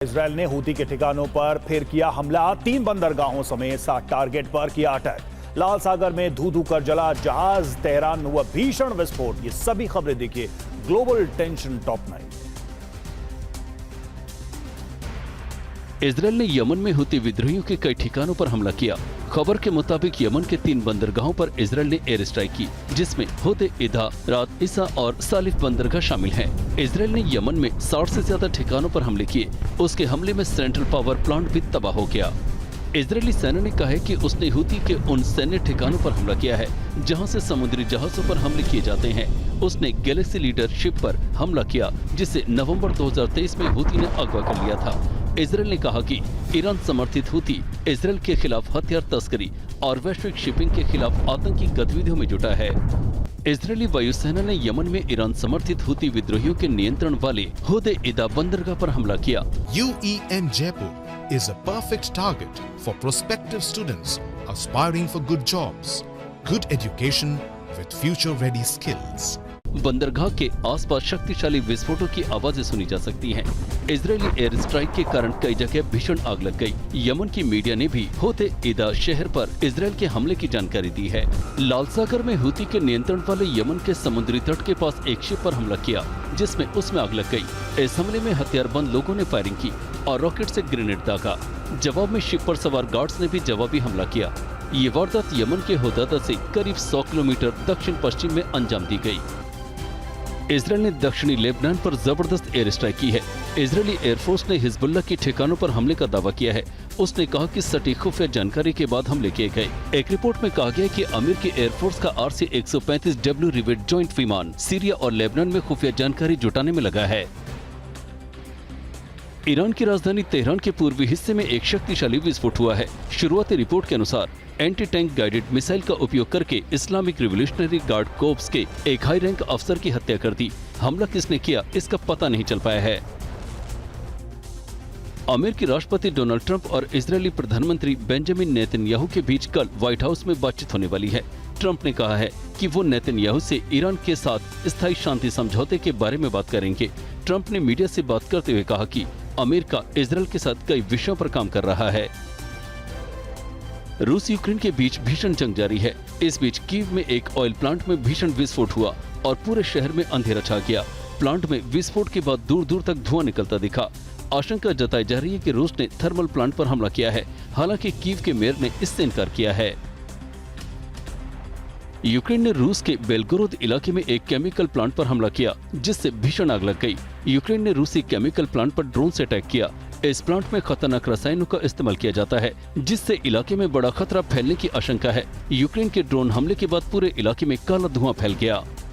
Israel ने Houthi के ठिकानों पर फिर किया हमला। 3 बंदरगाहों समेत 7 टारगेट पर किया अटैक। लाल सागर में धू धू कर जला जहाज। तेहरान में हुआ भीषण विस्फोट। ये सभी खबरें देखिए ग्लोबल टेंशन टॉप 9। इजरायल ने यमन में हूती विद्रोहियों के कई ठिकानों पर हमला किया। खबर के मुताबिक यमन के 3 बंदरगाहों पर इजरायल ने एयर स्ट्राइक की, जिसमें होदे इदा, रात इसा और सालिफ बंदरगाह शामिल हैं। इजरायल ने यमन में 60 से ज्यादा ठिकानों पर हमले किए। उसके हमले में सेंट्रल पावर प्लांट भी तबाह हो गया। इजरायली सेना ने कहा है कि उसने हूती के उन सैन्य ठिकानों पर हमला किया है जहां से समुद्री जहाजों पर हमले किए जाते हैं। उसने गैलेक्सी लीडर शिप पर हमला किया, जिसे नवंबर 2023 में हूती ने अगवा कर लिया था। इजरायल ने कहा कि ईरान समर्थित हूती इजरायल के खिलाफ हथियार तस्करी और वैश्विक शिपिंग के खिलाफ आतंकी गतिविधियों में जुटा है। इजरायली वायुसेना ने यमन में ईरान समर्थित हूती विद्रोहियों के नियंत्रण वाले होदे इदा बंदरगाह पर हमला किया। UEM Jaipur is a perfect target for prospective students aspiring for good jobs, good education with future-ready skills. बंदरगाह के आसपास शक्तिशाली विस्फोटों की आवाजें सुनी जा सकती हैं। इजरायली एयर स्ट्राइक के कारण कई जगह भीषण आग लग गई। यमन की मीडिया ने भी होते इदा शहर पर इजरायल के हमले की जानकारी दी है। लाल सागर में हूती के नियंत्रण वाले यमन के समुद्री तट के पास एक शिप पर हमला किया, जिसमें उसमें आग लग गई। इस हमले में हथियारबंद लोगों ने फायरिंग की और रॉकेट से ग्रेनेड दागा। जवाब में शिप पर सवार गार्ड्स ने भी जवाबी हमला किया। ये वारदात यमन के होदादा से करीब 100 किलोमीटर दक्षिण पश्चिम में अंजाम दी गई। इजरायल ने दक्षिणी लेबनान पर जबरदस्त एयर स्ट्राइक की है। इजरायली एयरफोर्स ने हिजबुल्लाह के ठिकानों पर हमले का दावा किया है। उसने कहा कि सटीक खुफिया जानकारी के बाद हमले किए गए। एक रिपोर्ट में कहा गया कि अमेरिकी एयरफोर्स का RC-135W रिवेट जॉइंट विमान सीरिया और लेबनान में खुफिया जानकारी जुटाने में लगा है। ईरान की राजधानी तेहरान के पूर्वी हिस्से में एक शक्तिशाली विस्फोट हुआ है। शुरुआती रिपोर्ट के अनुसार एंटी टैंक गाइडेड मिसाइल का उपयोग करके इस्लामिक रिवोल्यूशनरी गार्ड कोर्प्स के एक हाई रैंक अफसर की हत्या कर दी। हमला किसने किया, इसका पता नहीं चल पाया है। अमेरिकी राष्ट्रपति डोनाल्ड ट्रंप और इजरायली प्रधानमंत्री बेंजामिन नेतन्याहू के बीच कल व्हाइट हाउस में बातचीत होने वाली है। ट्रंप ने कहा है कि वो नेतन्याहू से ईरान के साथ स्थायी शांति समझौते के बारे में बात करेंगे। ट्रंप ने मीडिया से बात करते हुए कहा कि अमेरिका इजरायल के साथ कई विषयों पर काम कर रहा है। रूस यूक्रेन के बीच भीषण जंग जारी है। इस बीच कीव में एक ऑयल प्लांट में भीषण विस्फोट हुआ और पूरे शहर में अंधेरा छा गया। प्लांट में विस्फोट के बाद दूर दूर तक धुआं निकलता दिखा। आशंका जताई जा रही है कि रूस ने थर्मल प्लांट पर हमला किया है। हालांकि कीव के मेयर ने इससे इनकार किया है। यूक्रेन ने रूस के बेलगोरोद इलाके में एक केमिकल प्लांट पर हमला किया, जिससे भीषण आग लग गई। यूक्रेन ने रूसी केमिकल प्लांट पर ड्रोन से अटैक किया। इस प्लांट में खतरनाक रसायनों का इस्तेमाल किया जाता है, जिससे इलाके में बड़ा खतरा फैलने की आशंका है। यूक्रेन के ड्रोन हमले के बाद पूरे इलाके में काला धुआं फैल गया।